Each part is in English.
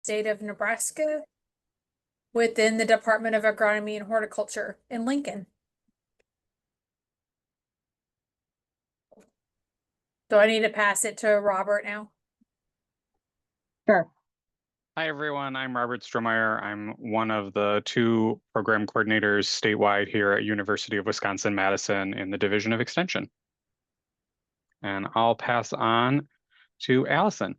state of Nebraska within the Department of Agronomy and Horticulture in Lincoln. Do I need to pass it to Robert now? Sure. Hi, everyone. I'm Robert Strohmayer. I'm one of the 2 program coordinators statewide here at University of Wisconsin-Madison in the Division of Extension. And I'll pass on to Alison.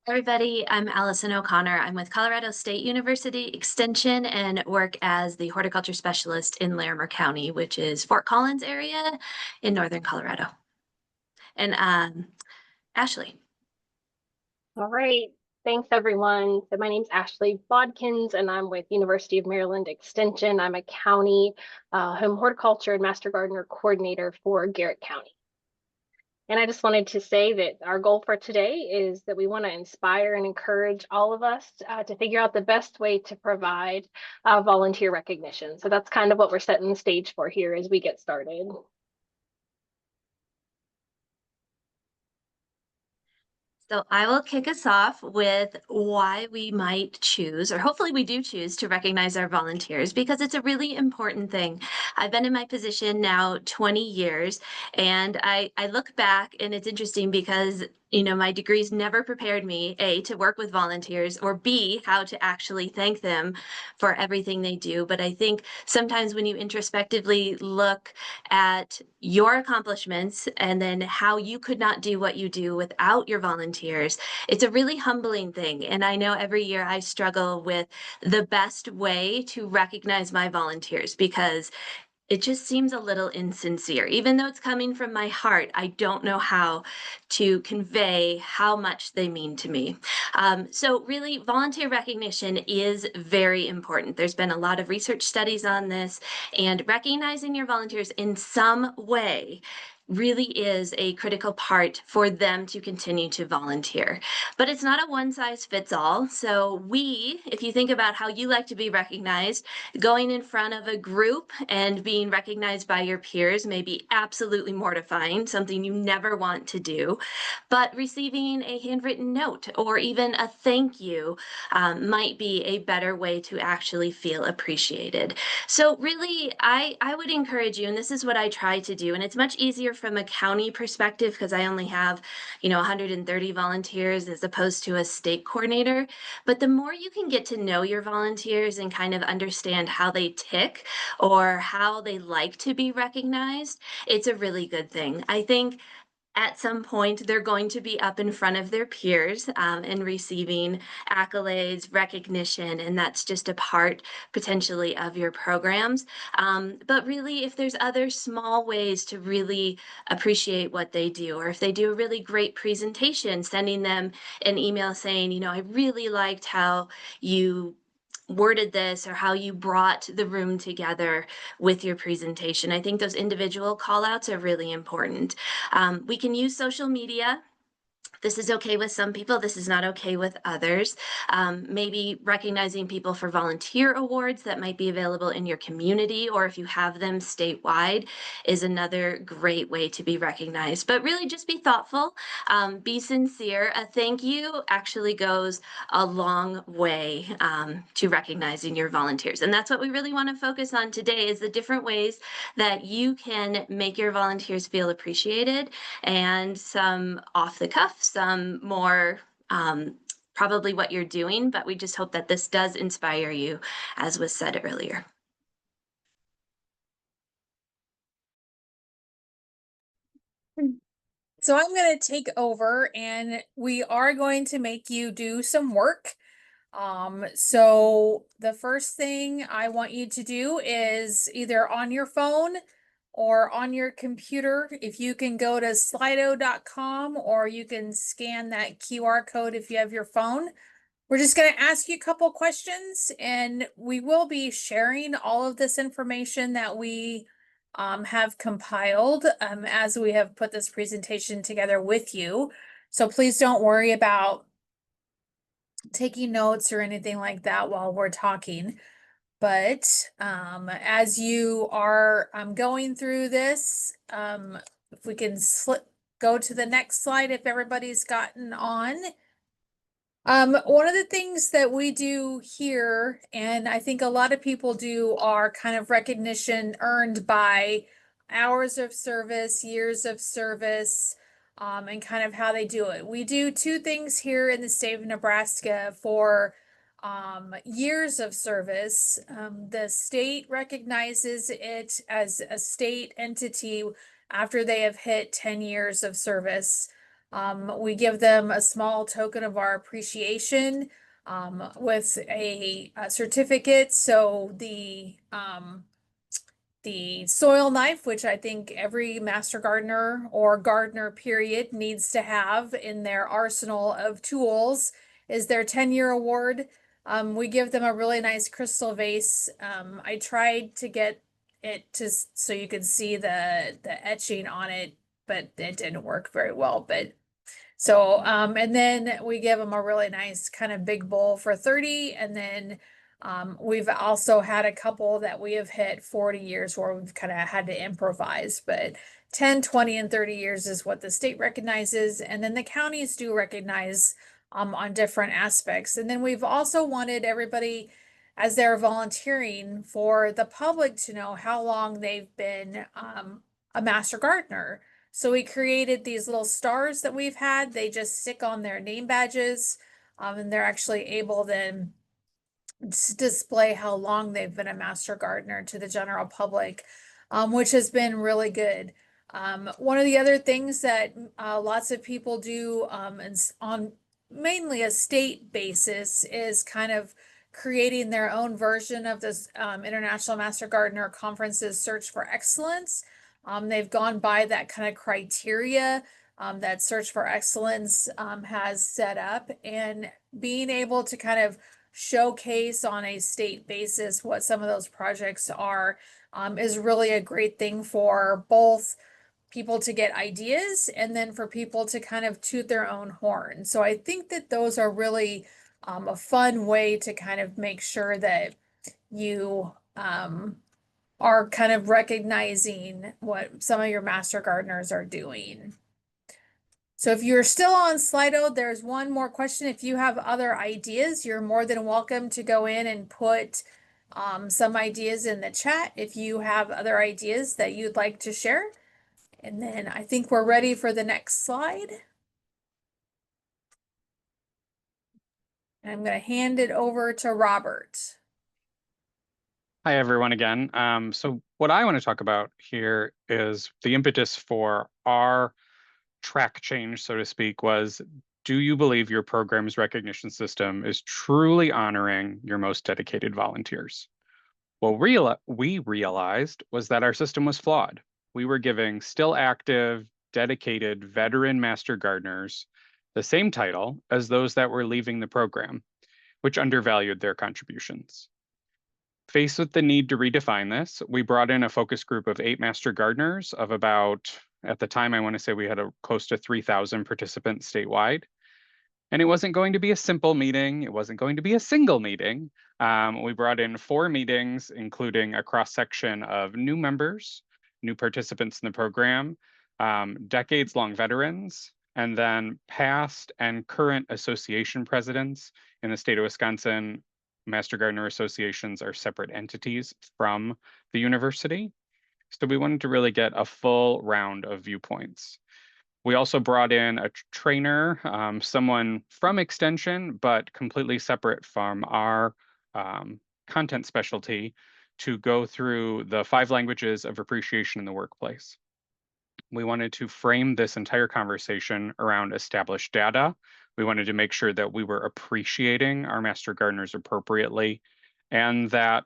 Everybody, I'm Alison O'Connor. I'm with Colorado State University Extension and work as the horticulture specialist in Larimer County, which is Fort Collins area in northern Colorado. And Ashley. All right. Thanks, everyone. So my name's Bachtel-Bodkins, and I'm with University of Maryland Extension. I'm a county home horticulture and master gardener coordinator for Garrett County. And I just wanted to say that our goal for today is that we want to inspire and encourage all of us to figure out the best way to provide volunteer recognition. So that's kind of what we're setting the stage for here as we get started. So I will kick us off with why we might choose, or hopefully we do choose to recognize our volunteers, because it's a really important thing. I've been in my position now 20 years, and I look back and it's interesting because my degrees never prepared me, A, to work with volunteers, or B, how to actually thank them for everything they do. But I think sometimes when you introspectively look at your accomplishments and then how you could not do what you do without your volunteers, it's a really humbling thing. And I know every year I struggle with the best way to recognize my volunteers because it just seems a little insincere. Even though it's coming from my heart, I don't know how to convey how much they mean to me. So really, volunteer recognition is very important. There's been a lot of research studies on this, and recognizing your volunteers in some way really is a critical part for them to continue to volunteer. But it's not a one-size-fits-all. So if you think about how you like to be recognized, going in front of a group and being recognized by your peers may be absolutely mortifying, something you never want to do. But receiving a handwritten note or even a thank you might be a better way to actually feel appreciated. So really, I would encourage you, and this is what I try to do, and it's much easier from a county perspective because I only have 130 volunteers as opposed to a state coordinator. But the more you can get to know your volunteers and kind of understand how they tick or how they like to be recognized, it's a really good thing. I think at some point, they're going to be up in front of their peers and receiving accolades, recognition, and that's just a part potentially of your programs. But really, if there's other small ways to really appreciate what they do, or if they do a really great presentation, sending them an email saying, I really liked how you worded this or how you brought the room together with your presentation. I think those individual call outs are really important. We can use social media. This is okay with some people. This is not okay with others. Maybe recognizing people for volunteer awards that might be available in your community, or if you have them statewide, is another great way to be recognized. But really just be thoughtful, be sincere. A thank you actually goes a long way to recognizing your volunteers. And that's what we really want to focus on today, is the different ways that you can make your volunteers feel appreciated, and some off the cuff, some more probably what you're doing, but we just hope that this does inspire you, as was said earlier. So I'm going to take over, and we are going to make you do some work. So the first thing I want you to do is either on your phone or on your computer, if you can go to slido.com, or you can scan that QR code if you have your phone. We're just going to ask you a couple questions, and we will be sharing all of this information that we have compiled as we have put this presentation together with you. So please don't worry about taking notes or anything like that while we're talking. But as you are going through this, if we can go to the next slide, if everybody's gotten on, One of the things that we do here, and I think a lot of people do, are kind of recognition earned by hours of service, years of service, and kind of how they do it. We do two things here in the state of Nebraska for years of service. The state recognizes it as a state entity after they have hit 10 years of service. We give them a small token of our appreciation with a certificate. So the soil knife, which I think every master gardener or gardener period needs to have in their arsenal of tools, is their 10-year award. We give them a really nice crystal vase. I tried to get it to so you could see the etching on it, but it didn't work very well. But so, and then we give them a really nice kind of big bowl for 30. And then we've also had a couple that we have hit 40 years where we've kind of had to improvise, but 10, 20, and 30 years is what the state recognizes. And then the counties do recognize on different aspects. And then we've also wanted everybody, as they're volunteering, for the public to know how long they've been a master gardener. So we created these little stars that we've had. They just stick on their name badges, and they're actually able then to display how long they've been a master gardener to the general public, which has been really good. One of the other things that lots of people do on mainly a state basis is kind of creating their own version of this International Master Gardener Conference's Search for Excellence. They've gone by that kind of criteria that Search for Excellence has set up, and being able to kind of showcase on a state basis what some of those projects are is really a great thing for both people to get ideas and then for people to kind of toot their own horn. So I think that those are really a fun way to kind of make sure that you are kind of recognizing what some of your master gardeners are doing. So if you're still on Slido, there's one more question. If you have other ideas, you're more than welcome to go in and put some ideas in the chat if you have other ideas that you'd like to share. And then I think we're ready for the next slide. And I'm going to hand it over to Robert. Hi, everyone, again. So what I want to talk about here is the impetus for our track change, so to speak, was, do you believe your program's recognition system is truly honoring your most dedicated volunteers? What we realized was that our system was flawed. We were giving still active, dedicated veteran master gardeners the same title as those that were leaving the program, which undervalued their contributions. Faced with the need to redefine this, we brought in a focus group of 8 master gardeners of about, at the time, I want to say we had close to 3,000 participants statewide. And it wasn't going to be a simple meeting. It wasn't going to be a single meeting. We brought in 4 meetings, including a cross-section of new members, new participants in the program, decades-long veterans, and then past and current association presidents. In the state of Wisconsin, Master Gardener associations are separate entities from the university. So we wanted to really get a full round of viewpoints. We also brought in a trainer, someone from Extension, but completely separate from our content specialty, to go through the 5 languages of appreciation in the workplace. We wanted to frame this entire conversation around established data. We wanted to make sure that we were appreciating our master gardeners appropriately, and that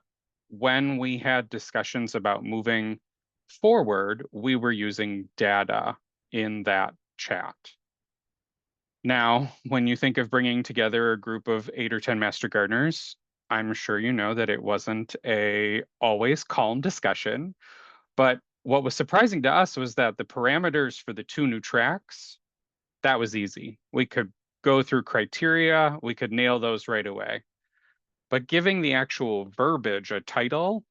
when we had discussions about moving forward, we were using data in that chat. Now, when you think of bringing together a group of 8 or 10 master gardeners, I'm sure you know that it wasn't a always calm discussion, but what was surprising to us was that the parameters for the 2 new tracks, that was easy. We could go through criteria, we could nail those right away. But giving the actual verbiage a title,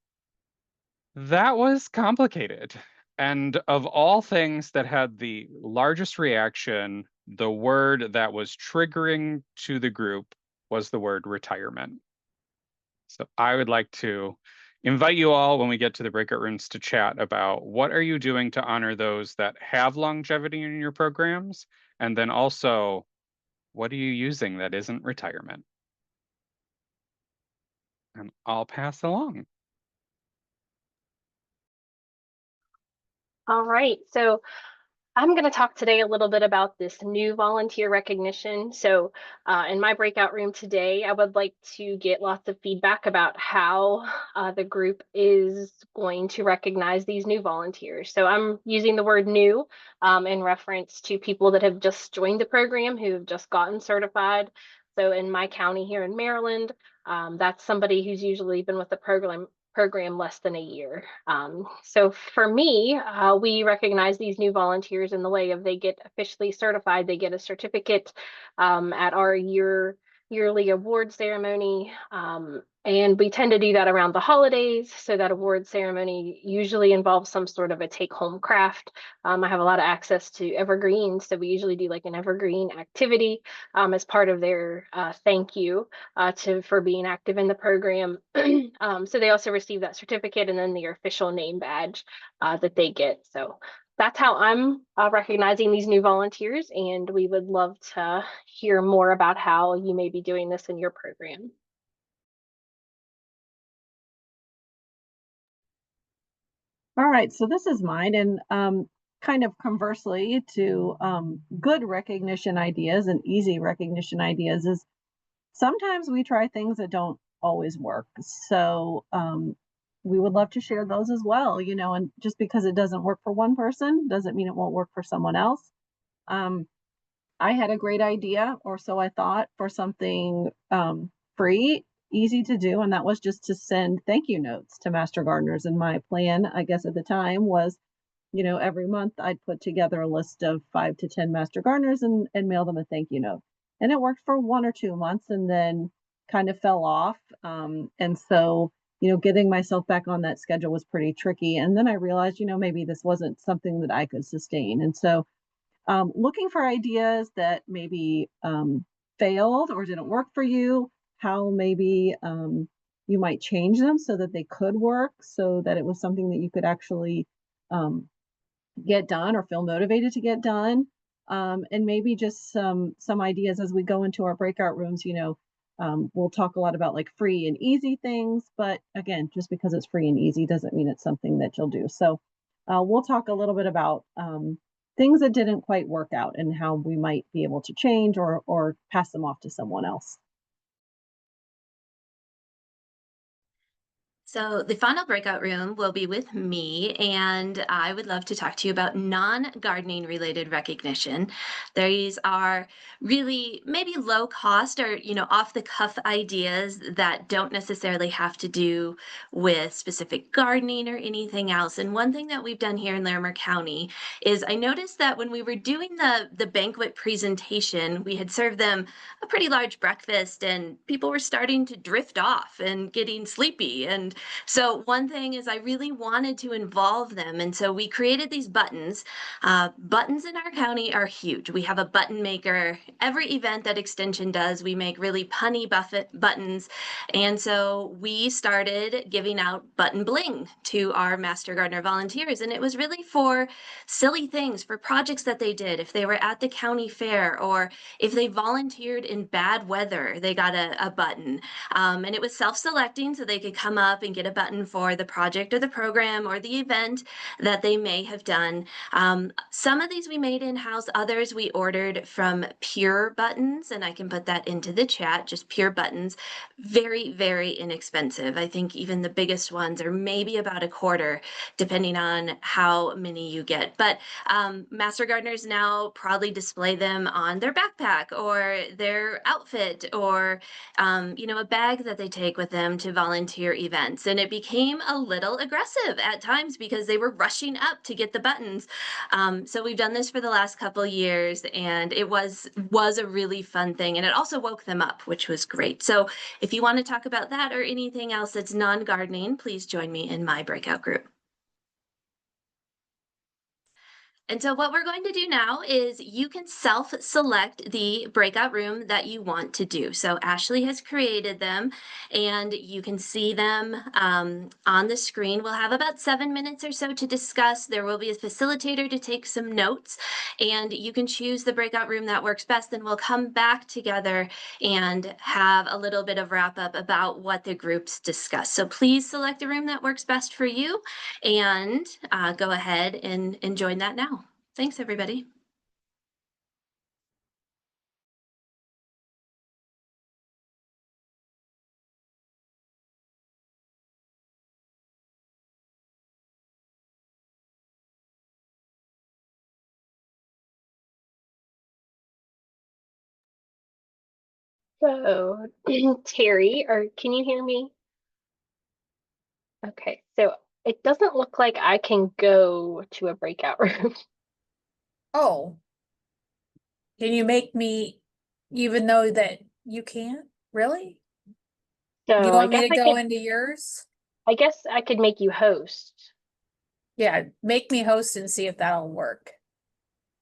that was complicated. And of all things that had the largest reaction the word that was triggering to the group was the word retirement. So I would like to invite you all when we get to the breakout rooms to chat about what are you doing to honor those that have longevity in your programs? And then also, what are you using that isn't retirement? And I'll pass along. All right, so I'm going to talk today a little bit about this new volunteer recognition. So in my breakout room today, I would like to get lots of feedback about how the group is going to recognize these new volunteers. So I'm using the word new in reference to people that have just joined the program, who have just gotten certified. So in my county here in Maryland, that's somebody who's usually been with the program less than a year. So for me, we recognize these new volunteers in the way of they get officially certified, they get a certificate at our yearly award ceremony. And we tend to do that around the holidays. So that award ceremony usually involves some sort of a take-home craft. I have a lot of access to evergreens, so we usually do like an evergreen activity as part of their thank you for being active in the program. So they also receive that certificate and then their official name badge that they get. So that's how I'm recognizing these new volunteers, and we would love to hear more about how you may be doing this in your program. All right, so this is mine, and kind of conversely to good recognition ideas and easy recognition ideas is sometimes we try things that don't always work. So we would love to share those as well, you know, and just because it doesn't work for one person doesn't mean it won't work for someone else. I had a great idea, or so I thought, for something free, easy to do, and that was just to send thank you notes to Master Gardeners. And my plan, I guess at the time, was, you know, every month I'd put together a list of 5 to 10 Master Gardeners and mail them a thank you note. And it worked for 1 or 2 months and then kind of fell off. And so, you know, getting myself back on that schedule was pretty tricky. And then I realized, you know, maybe this wasn't something that I could sustain. And so looking for ideas that maybe failed or didn't work for you, how maybe you might change them so that they could work, so that it was something that you could actually get done or feel motivated to get done. And maybe just some ideas as we go into our breakout rooms. You know, we'll talk a lot about like free and easy things, but again, just because it's free and easy doesn't mean it's something that you'll do. So we'll talk a little bit about things that didn't quite work out and how we might be able to change or pass them off to someone else. So the final breakout room will be with me, and I would love to talk to you about non-gardening related recognition. These are really maybe low cost or, you know, off the cuff ideas that don't necessarily have to do with specific gardening or anything else. And one thing that we've done here in Larimer County is I noticed that when we were doing the banquet presentation, we had served them a pretty large breakfast and people were starting to drift off and getting sleepy. And so one thing is I really wanted to involve them. And so we created these buttons. Buttons in our county are huge. We have a button maker. Every event that Extension does, we make really punny buttons. And so we started giving out button bling to our Master Gardener volunteers. And it was really for silly things, for projects that they did. If they were at the county fair or if they volunteered in bad weather, they got a button. And it was self-selecting, so they could come up and get a button for the project or the program or the event that they may have done. Some of these we made in-house, others we ordered from Pure Buttons, and I can put that into the chat, just Pure Buttons. Very, very inexpensive. I think even the biggest ones are maybe about a quarter, depending on how many you get. But Master Gardeners now proudly display them on their backpack or their outfit or you know, a bag that they take with them to volunteer events. And it became a little aggressive at times because they were rushing up to get the buttons. So we've done this for the last couple of years, and it was a really fun thing. And it also woke them up, which was great. So if you want to talk about that or anything else that's non-gardening, please join me in my breakout group. And so what we're going to do now is you can self-select the breakout room that you want to do. So Ashley has created them and you can see them on the screen. We'll have about 7 minutes or so to discuss. There will be a facilitator to take some notes and you can choose the breakout room that works best. And we'll come back together and have a little bit of wrap up about what the groups discuss. So please select a room that works best for you and go ahead and join that now. Thanks, everybody. So, Terry, or can you hear me? Okay, so it doesn't look like I can go to a breakout room. Oh, can you make me, even though that you can't? Really? You So want me to go into yours? I guess I could make you host. Yeah, make me host and see if that'll work.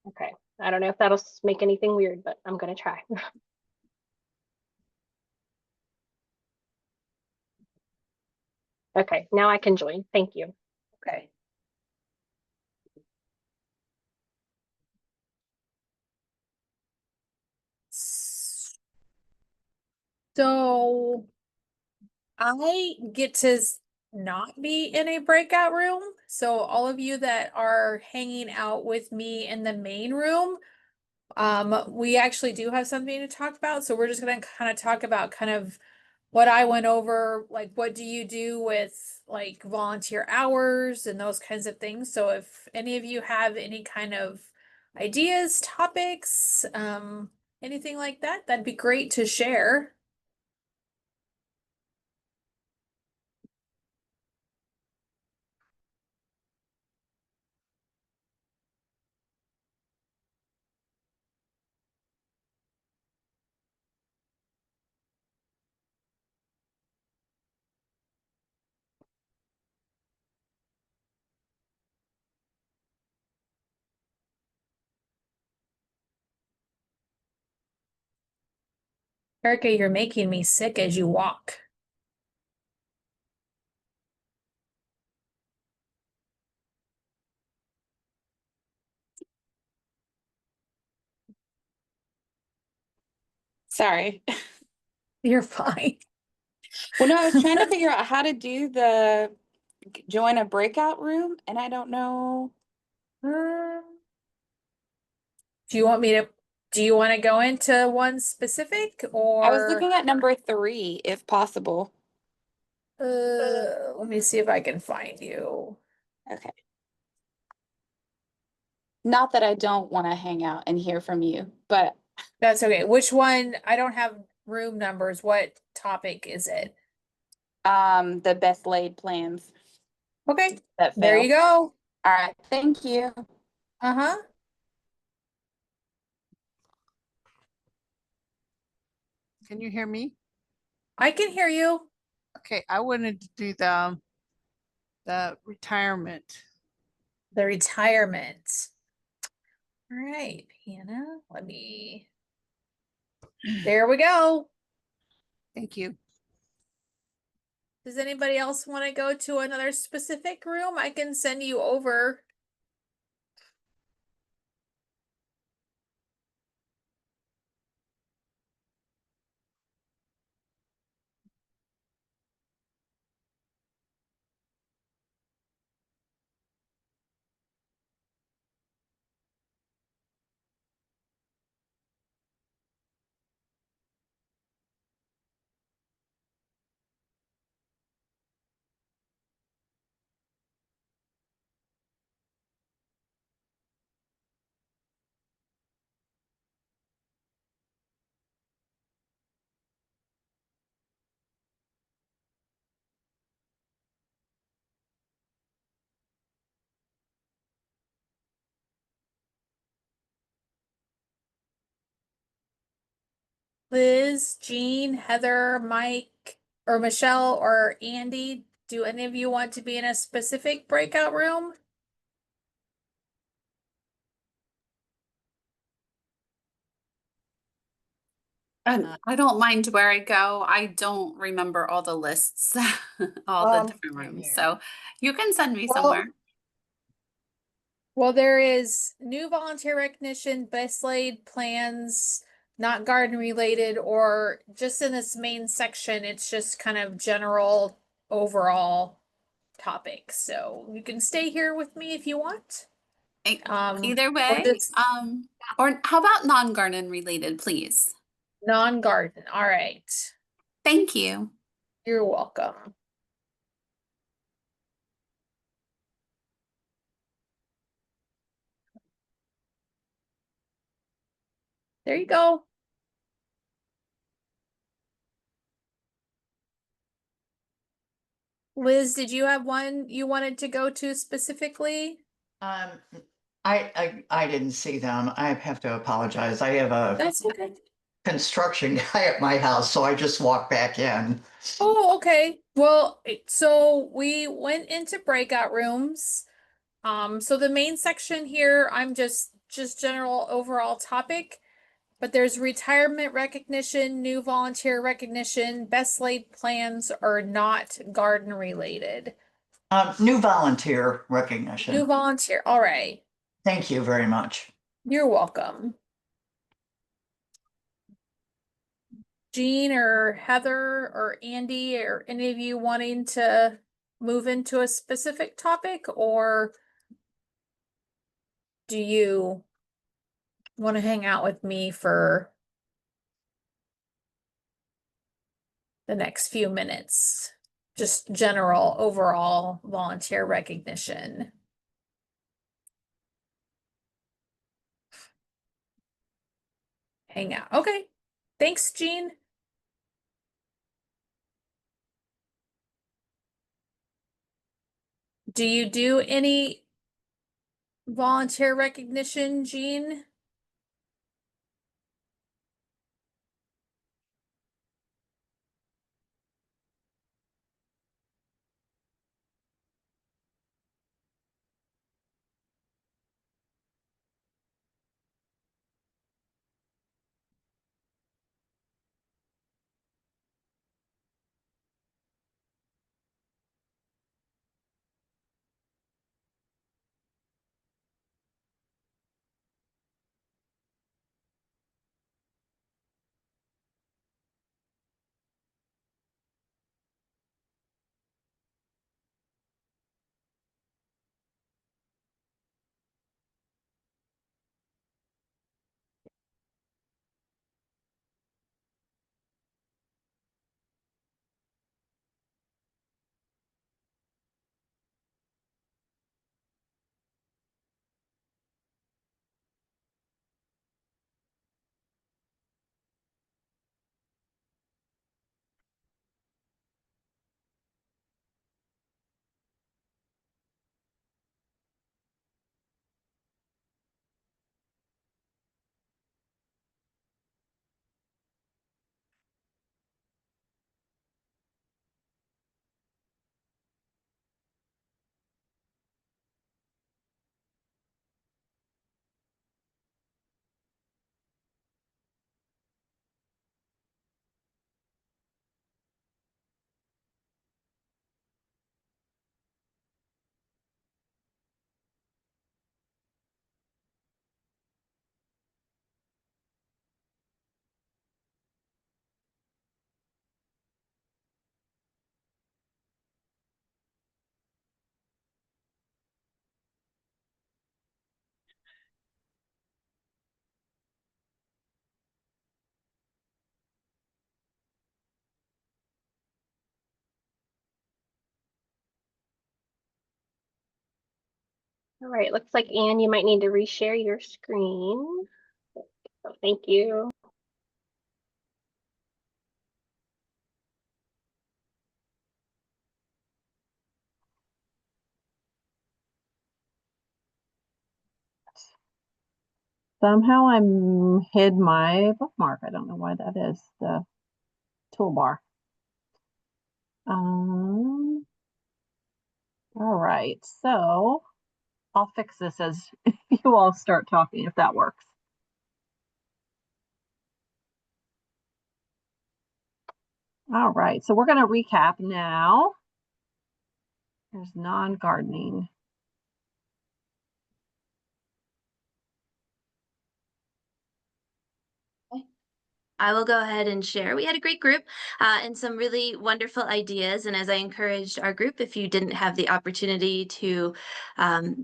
Okay. I don't know if that'll make anything weird, but I'm gonna try. Okay, now I can join. Thank you. Okay. So I get to not be in a breakout room. So all of you that are hanging out with me in the main room, we actually do have something to talk about. So we're just gonna kind of talk about kind of what I went over, like what do you do with like volunteer hours and those kinds of things. So if any of you have any kind of ideas, topics, anything like that, that'd be great to share. Erica, you're making me sick as you walk. Sorry. You're fine. Well, no, I was trying to figure out how to do the join a breakout room, and I don't know. Do you want me to, do you want to go into one specific I was or looking at number 3, if possible. let me see if I can find you. Okay. Not that I don't want to hang out and hear from you, but That's okay. Which one? I don't have room numbers. What topic is it? the best laid plans Okay, that there fail. you go. All right, thank you. Uh-huh. Can you hear me? I can hear you. Okay, I wanted to do the retirement. The retirement. All right, Hannah, let me, there we go. Thank you. Does anybody else want to go to another specific room? I can send you over. Liz, Jean, Heather, Mike, or Michelle, or Andy, do any of you want to be in a specific breakout room? I don't mind where I go. I don't remember all the lists, all the different rooms. So you can send me somewhere. Well, there is new volunteer recognition, best laid plans, not garden related, or just in this main section, it's just kind of general overall topics. So you can stay here with me if you want. Either Or way, just or how about non-garden related, please? non-garden. All right. Thank you. You're welcome. There you go. Liz, did you have one you wanted to go to specifically? I didn't see them. I have to apologize. I have a That's okay. construction guy at my house, so I just walked back in. Oh, okay. Well, so we went into breakout rooms. So the main section here, I'm just general overall topic, but there's retirement recognition, new volunteer recognition, best laid plans are not garden related. New volunteer recognition. New volunteer. All right. Thank you very much. You're welcome. Jean or Heather or Andy or any of you wanting to move into a specific topic, or do you want to hang out with me for the next few minutes? Just general overall volunteer recognition. Hang out. Okay. Thanks, Jean. Do you do any volunteer recognition, Jean? All right, looks like Anne, you might need to reshare your screen. So thank you. Somehow I'm hid my bookmark. I don't know why that is, the toolbar. All right, so I'll fix this as you all start talking if that works. All right, so we're going to recap now. There's non-gardening. I will go ahead and share. We had a great group and some really wonderful ideas. And as I encouraged our group, if you didn't have the opportunity to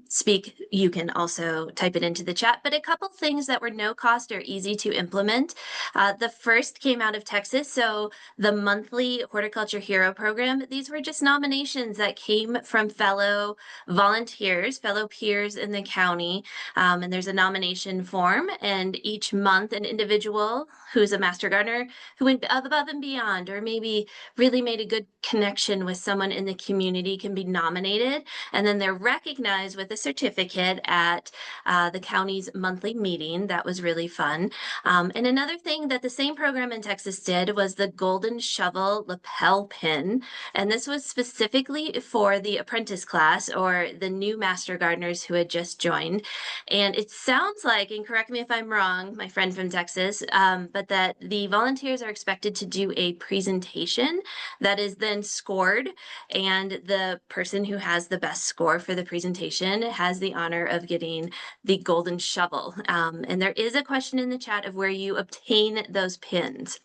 speak, you can also type it into the chat. But a couple things that were no cost or easy to implement. The first came out of Texas. So the monthly Horticulture Hero program, these were just nominations that came from fellow volunteers, fellow peers in the county. And there's a nomination form, and each month an individual who's a master gardener who went above and beyond, or maybe really made a good connection with someone in the community, can be nominated. And then they're recognized with a certificate at the county's monthly meeting. That was really fun. And another thing that the same program in Texas did was the Golden Shovel lapel pin. And this was specifically for the apprentice class or the new master gardeners who had just joined. And it sounds like, and correct me if I'm wrong, my friend from Texas, but that the volunteers are expected to do a presentation that is then scored, and the person who has the best score for the presentation has the honor of getting the golden shovel. And there is a question in the chat of where you obtain those pins.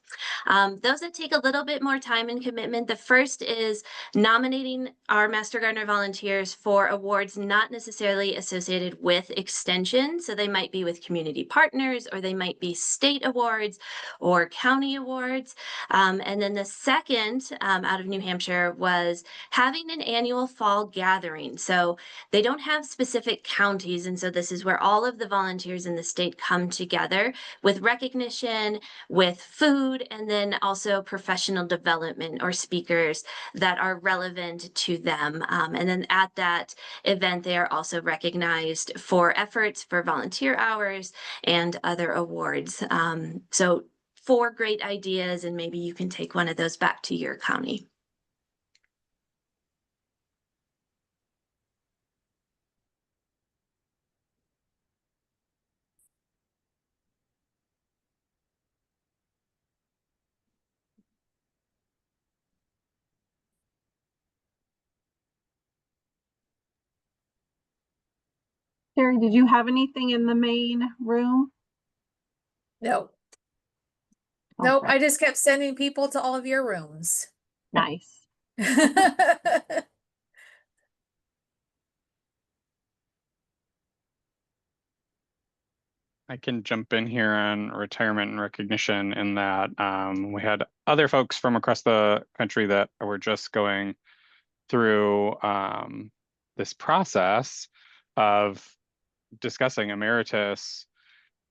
Those that take a little bit more time and commitment, the first is nominating our Master Gardener volunteers for awards not necessarily associated with extension. So they might be with community partners, or they might be state awards or county awards. And then the second out of New Hampshire was having an annual fall gathering. So they don't have specific counties. And so this is where all of the volunteers in the state come together with recognition, with food, and then also professional development or speakers that are relevant to them. And then at that event, they are also recognized for efforts for volunteer hours and other awards. So 4 great ideas, and maybe you can take one of those back to your county. Terri, did you have anything in the main room? No. Nope, Okay. I just kept sending people to all of your rooms. Nice. I can jump in here on retirement and recognition in that we had other folks from across the country that were just going through this process of discussing emeritus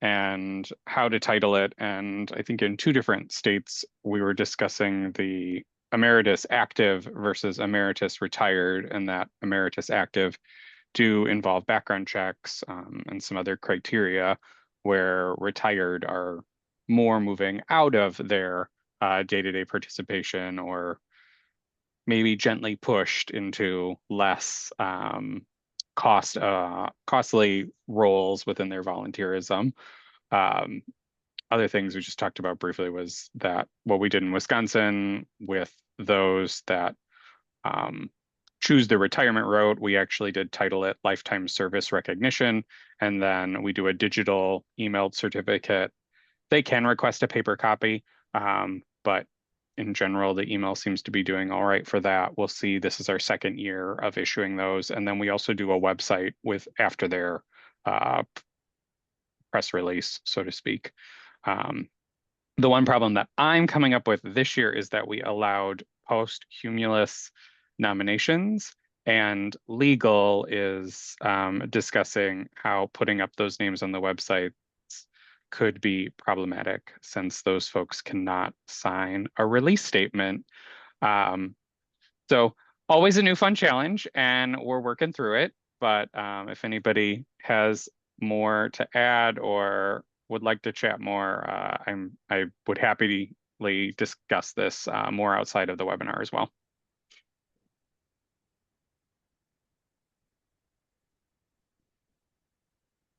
and how to title it. And I think in 2 different states, we were discussing the emeritus active versus emeritus retired, and that emeritus active do involve background checks and some other criteria, where retired are more moving out of their day-to-day participation, or maybe gently pushed into less costly roles within their volunteerism. Other things we just talked about briefly was that what we did in Wisconsin with those that choose the retirement route, we actually did title it lifetime service recognition, and then we do a digital emailed certificate. They can request a paper copy, but in general, the email seems to be doing all right for that. We'll see. This is our 2nd year of issuing those. And then we also do a website with after their press release, so to speak. The one problem that I'm coming up with this year is that we allowed post-humulus nominations, and legal is discussing how putting up those names on the website could be problematic, since those folks cannot sign a release statement. So always a new fun challenge, and we're working through it. But if anybody has more to add or would like to chat more, I would happily discuss this more outside of the webinar as well.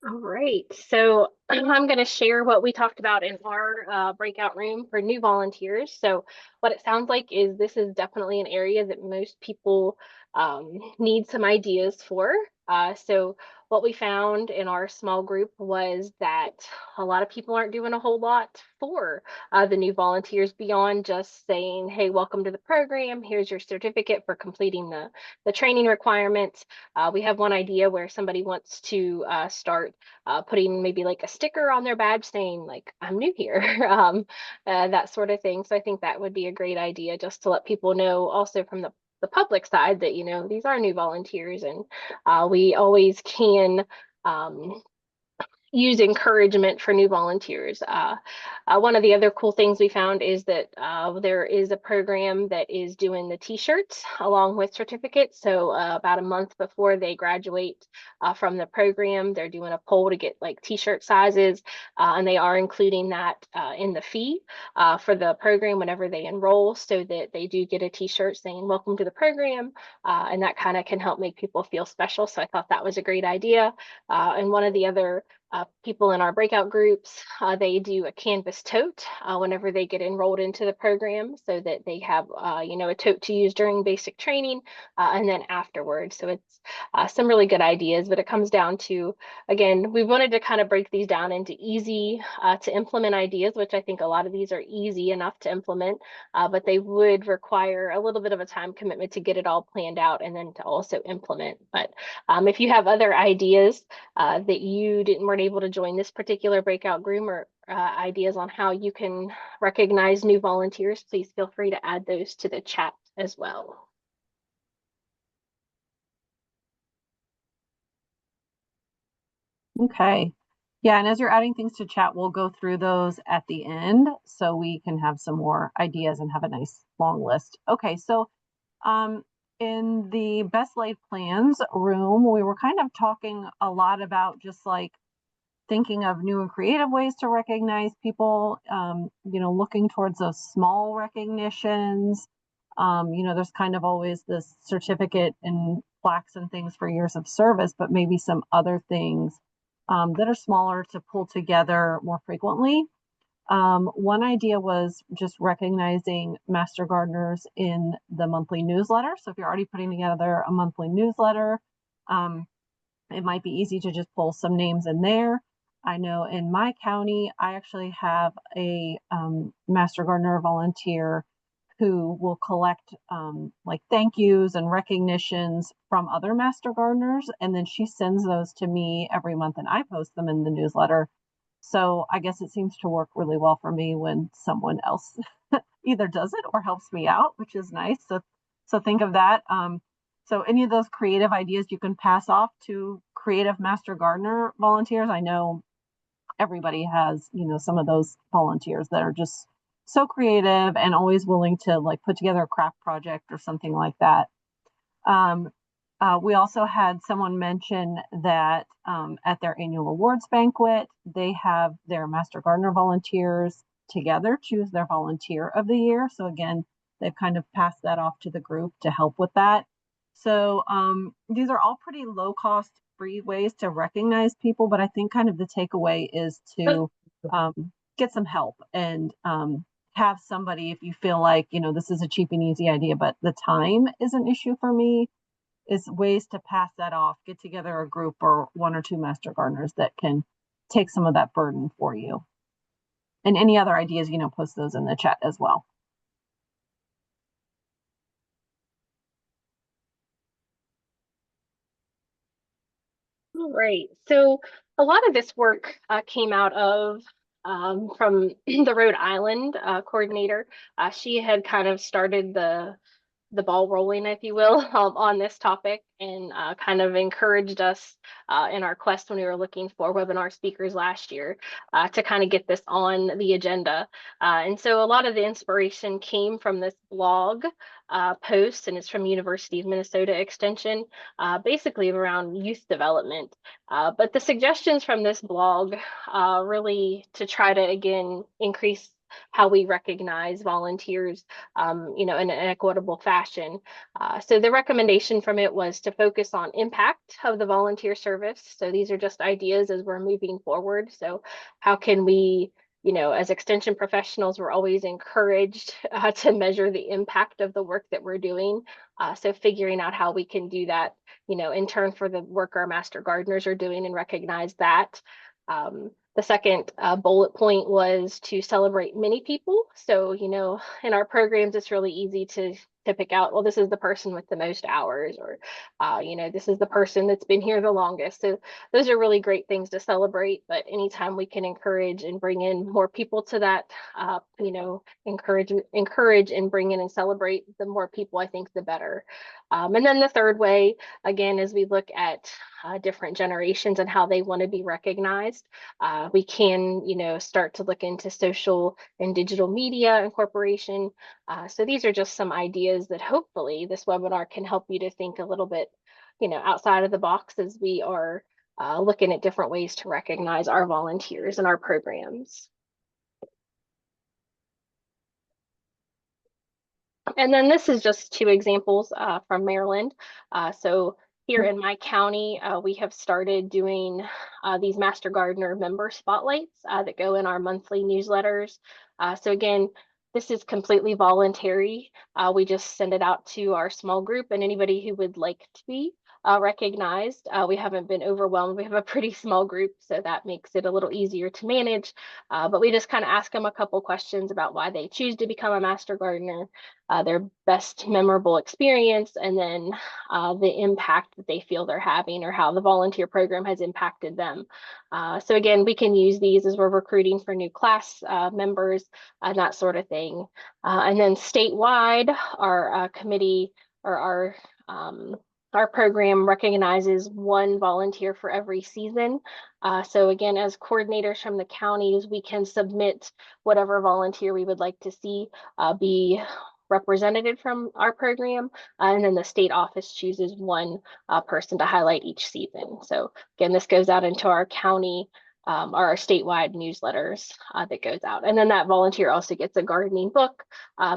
All Right. So I'm going to share what we talked about in our breakout room for new volunteers. So what it sounds like is this is definitely an area that most people need some ideas for. So what we found in our small group was that a lot of people aren't doing a whole lot for the new volunteers beyond just saying, hey, welcome to the program. Here's your certificate for completing the training requirements. We have one idea where somebody wants to start putting maybe like a sticker on their badge saying like, I'm new here, that sort of thing. So I think that would be a great idea just to let people know also from the public side that, you know, these are new volunteers and we always can use encouragement for new volunteers. One of the other cool things we found is that there is a program that is doing the t-shirts along with certificates. So about a month before they graduate from the program, they're doing a poll to get like t-shirt sizes, and they are including that in the fee for the program whenever they enroll, so that they do get a t-shirt saying welcome to the program, and that kind of can help make people feel special. So I thought that was a great idea. And one of the other people in our breakout groups, they do a canvas tote whenever they get enrolled into the program, so that they have, you know, a tote to use during basic training and then afterwards. So it's some really good ideas, but it comes down to, again, we wanted to kind of break these down into easy to implement ideas, which I think a lot of these are easy enough to implement, but they would require a little bit of a time commitment to get it all planned out and then to also implement. But if you have other ideas that you weren't able to join this particular breakout group, or ideas on how you can recognize new volunteers, please feel free to add those to the chat as well. Okay. Yeah, and as you're adding things to chat, we'll go through those at the end so we can have some more ideas and have a nice long list. Okay, so in the best laid plans room, we were kind of talking a lot about just like thinking of new and creative ways to recognize people, you know, looking towards those small recognitions. You know, there's kind of always this certificate and plaques and things for years of service, but maybe some other things that are smaller to pull together more frequently. One idea was just recognizing Master Gardeners in the monthly newsletter. So if you're already putting together a monthly newsletter, it might be easy to just pull some names in there. I know in my county, I actually have a Master Gardener volunteer who will collect like thank yous and recognitions from other Master Gardeners, and then she sends those to me every month and I post them in the newsletter. So I guess it seems to work really well for me when someone else either does it or helps me out, which is nice. So think of that. So any of those creative ideas you can pass off to creative Master Gardener volunteers. I know everybody has, you know, some of those volunteers that are just so creative and always willing to like put together a craft project or something like that. We also had someone mention that at their annual awards banquet, they have their Master Gardener volunteers together choose their volunteer of the year. So again, they've kind of passed that off to the group to help with that. So these are all pretty low cost, free ways to recognize people, but I think kind of the takeaway is to get some help and have somebody, if you feel like, you know, this is a cheap and easy idea, but the time is an issue for me, is ways to pass that off, get together a group or one or two Master Gardeners that can take some of that burden for you. And any other ideas, you know, post those in the chat as well. All right. So a lot of this work came out of from the Rhode Island coordinator. She had kind of started the ball rolling, if you will, on this topic, and kind of encouraged us in our quest when we were looking for webinar speakers last year to kind of get this on the agenda. And so a lot of the inspiration came from this blog post, and it's from University of Minnesota Extension, basically around youth development. But the suggestions from this blog really to try to, again, increase how we recognize volunteers, in an equitable fashion. So the recommendation from it was to focus on impact of the volunteer service. So these are just ideas as we're moving forward. So how can we, as extension professionals, we're always encouraged to measure the impact of the work that we're doing. So figuring out how we can do that, in turn for the work our master gardeners are doing and recognize that. The second bullet point was to celebrate many people. So, in our programs, it's really easy to pick out, well, this is the person with the most hours, or, this is the person that's been here the longest. So those are really great things to celebrate. But anytime we can encourage and bring in more people to that, encourage and bring in and celebrate, the more people, I think, the better. And then the third way, again, as we look at different generations and how they want to be recognized, we can, start to look into social and digital media incorporation. So these are just some ideas that hopefully this webinar can help you to think a little bit, outside of the box as we are looking at different ways to recognize our volunteers and our programs. And then this is just two examples from Maryland. So here in my county, we have started doing these Master Gardener member spotlights that go in our monthly newsletters. So again, this is completely voluntary. We just send it out to our small group and anybody who would like to be recognized. We haven't been overwhelmed. We have a pretty small group, so that makes it a little easier to manage. But we just kind of ask them a couple questions about why they choose to become a Master Gardener, their best memorable experience, and then the impact that they feel they're having or how the volunteer program has impacted them. So again, we can use these as we're recruiting for new class members, that sort of thing. And then statewide, our committee or our program recognizes one volunteer for every season. So again, as coordinators from the counties, we can submit whatever volunteer we would like to see be represented from our program, and then the state office chooses one person to highlight each season. So again, this goes out into our county or our statewide newsletters that goes out, and then that volunteer also gets a gardening book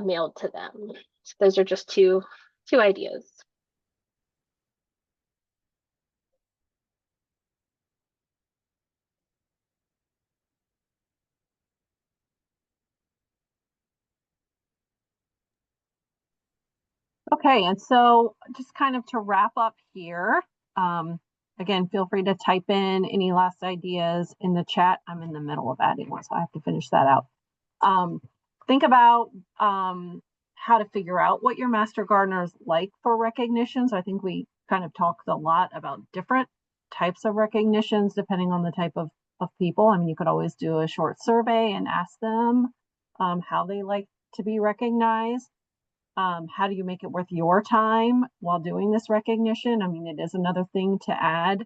mailed to them. So those are just two ideas. Okay, and so just kind of to wrap up here, again, feel free to type in any last ideas in the chat. I'm in the middle of adding one, so I have to finish that out. Think about how to figure out what your Master Gardeners like for recognition. So I think we kind of talked a lot about different types of recognitions depending on the type of people. I mean, you could always do a short survey and ask them how they like to be recognized. How do you make it worth your time while doing this recognition? I mean, it is another thing to add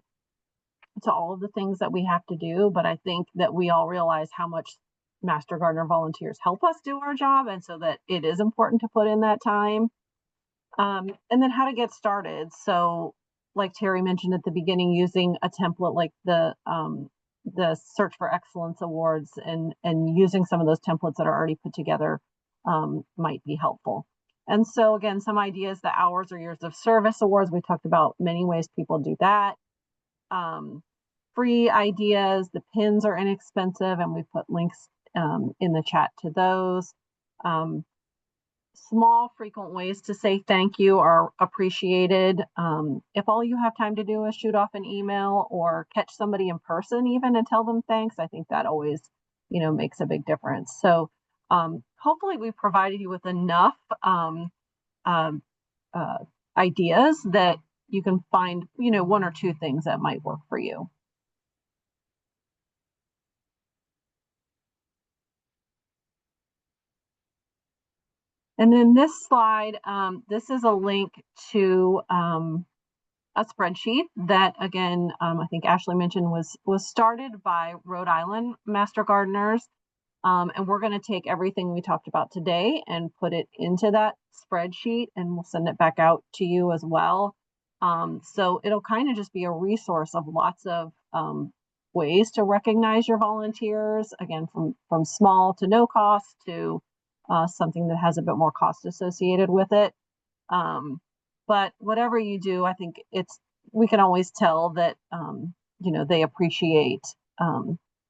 to all of the things that we have to do, but I think that we all realize how much Master Gardener volunteers help us do our job, and so that it is important to put in that time. And then how to get started. So like Terri mentioned at the beginning, using a template like the Search for Excellence Awards and using some of those templates that are already put together might be helpful. And so again, some ideas, the Hours or Years of Service Awards, we talked about many ways people do that. Free ideas, the pins are inexpensive, and we put links in the chat to those. Small, frequent ways to say thank you are appreciated. If all you have time to do is shoot off an email or catch somebody in person even and tell them thanks, I think that always, makes a big difference. So hopefully we provided you with enough ideas that you can find, one or two things that might work for you. And then this slide, this is a link to a spreadsheet that, again, I think Ashley mentioned was started by Rhode Island Master Gardeners. And we're going to take everything we talked about today and put it into that spreadsheet, and we'll send it back out to you as well. So it'll kind of just be a resource of lots of ways to recognize your volunteers, again, from small to no cost to something that has a bit more cost associated with it. But whatever you do, I think we can always tell that, they appreciate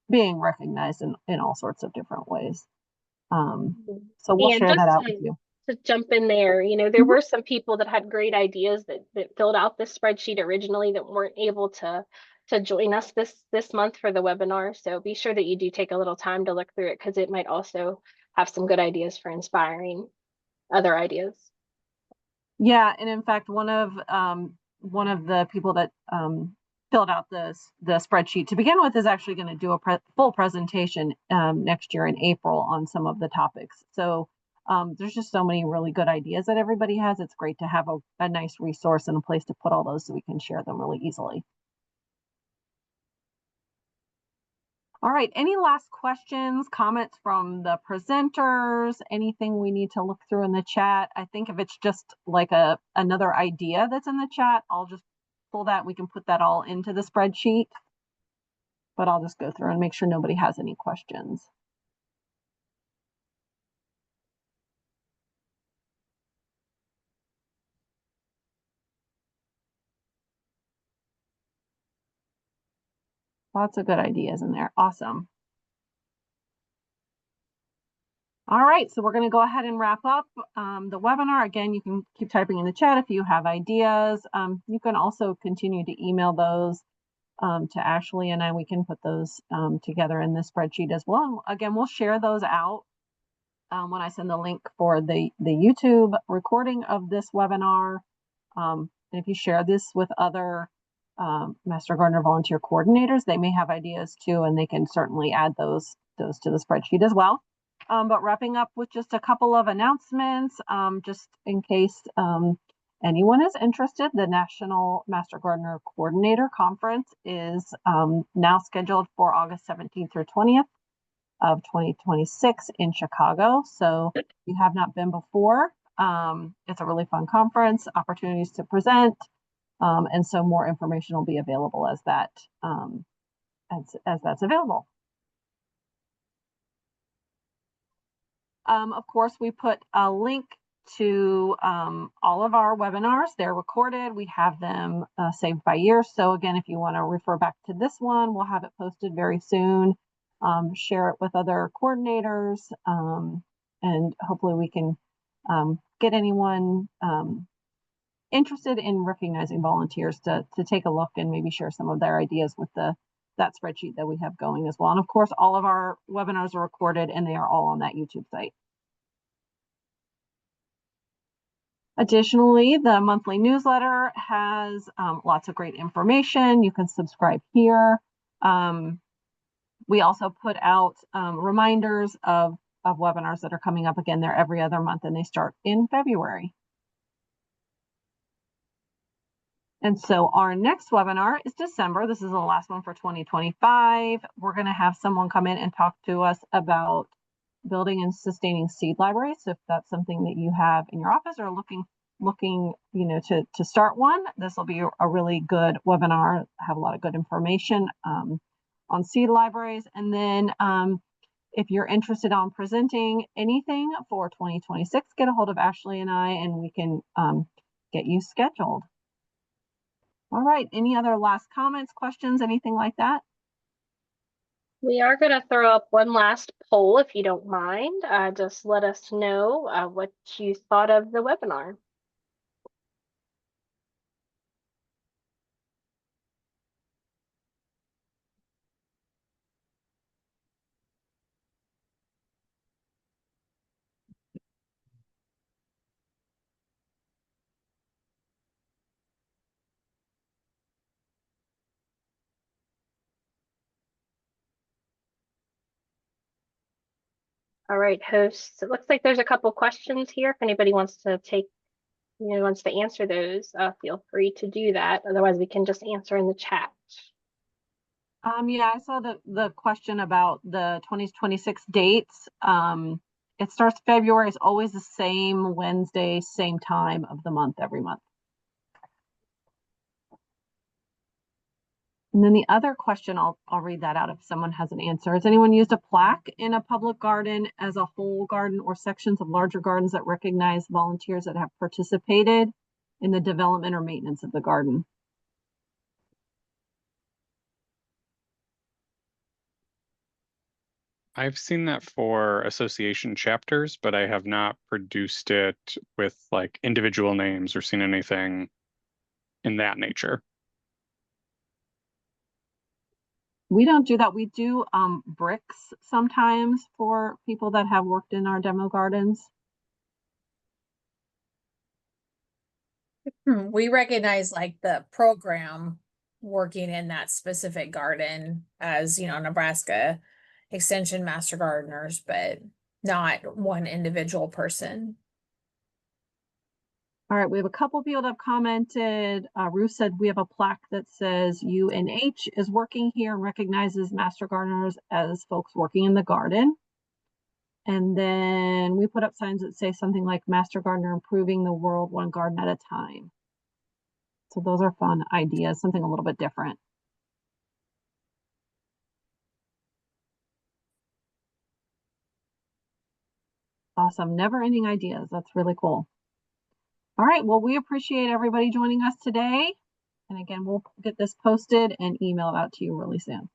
being recognized in all sorts of different ways. So we'll And share that just out with you. to jump in there, there were some people that had great ideas that filled out this spreadsheet originally that weren't able to join us this month for the webinar. So be sure that you do take a little time to look through it, because it might also have some good ideas for inspiring other ideas. Yeah, and in fact, one of the people that filled out the spreadsheet to begin with is actually going to do a full presentation next year in April on some of the topics. So there's just so many really good ideas that everybody has. It's great to have a nice resource and a place to put all those so we can share them really easily. All right, any last questions, comments from the presenters, anything we need to look through in the chat? I think if it's just like another idea that's in the chat, I'll just pull that. We can put that all into the spreadsheet, but I'll just go through and make sure nobody has any questions. Lots of good ideas in there. Awesome. All right, so we're going to go ahead and wrap up the webinar. Again, you can keep typing in the chat if you have ideas. You can also continue to email those to Ashley and I. We can put those together in the spreadsheet as well. Again, we'll share those out when I send the link for the YouTube recording of this webinar. And if you share this with other Master Gardener volunteer coordinators, they may have ideas too, and they can certainly add those to the spreadsheet as well. But wrapping up with just a couple of announcements, just in case anyone is interested, the National Master Gardener Coordinator Conference is now scheduled for August 17th through 20th of 2026 in Chicago. So if you have not been before, it's a really fun conference, opportunities to present, and so more information will be available as that's available. Of course, we put a link to all of our webinars. They're recorded. We have them saved by year. So again, if you want to refer back to this one, we'll have it posted very soon. Share it with other coordinators, and hopefully we can get anyone interested in recognizing volunteers to take a look and maybe share some of their ideas with that spreadsheet that we have going as well. And of course, all of our webinars are recorded and they are all on that YouTube site. Additionally, the monthly newsletter has lots of great information. You can subscribe here. We also put out reminders of webinars that are coming up. Again, they're every other month and they start in February. And so our next webinar is December. This is the last one for 2025. We're going to have someone come in and talk to us about building and sustaining seed libraries. So if that's something that you have in your office or looking to start one, this will be a really good webinar. Have a lot of good information on seed libraries. And then if you're interested on presenting anything for 2026, get a hold of Ashley and I, and we can get you scheduled. All right, any other last comments, questions, anything like that? We are going to throw up one last poll, if you don't mind. Just let us know what you thought of the webinar. All right, hosts, it looks like there's a couple questions here. If anybody wants to wants to answer those, feel free to do that. Otherwise, we can just answer in the chat. Yeah, I saw the question about the 2026 dates. It starts February. It's always the same Wednesday, same time of the month every month. And then the other question, I'll read that out if someone has an answer. Has anyone used a plaque in a public garden as a whole garden or sections of larger gardens that recognize volunteers that have participated in the development or maintenance of the garden? I've seen that for association chapters, but I have not produced it with like individual names or seen anything in that nature. We don't do that. We do bricks sometimes for people that have worked in our demo gardens. We recognize like the program working in that specific garden as, you know, Nebraska Extension Master Gardeners, but not one individual person. All right, we have a couple people that have commented. Ruth said we have a plaque that says UNH is working here and recognizes Master Gardeners as folks working in the garden. And then we put up signs that say something like Master Gardener improving the world one garden at a time. So those are fun ideas, something a little bit different. Awesome, never-ending ideas. That's really cool. All right, well, we appreciate everybody joining us today. And again, we'll get this posted and email it out to you really soon.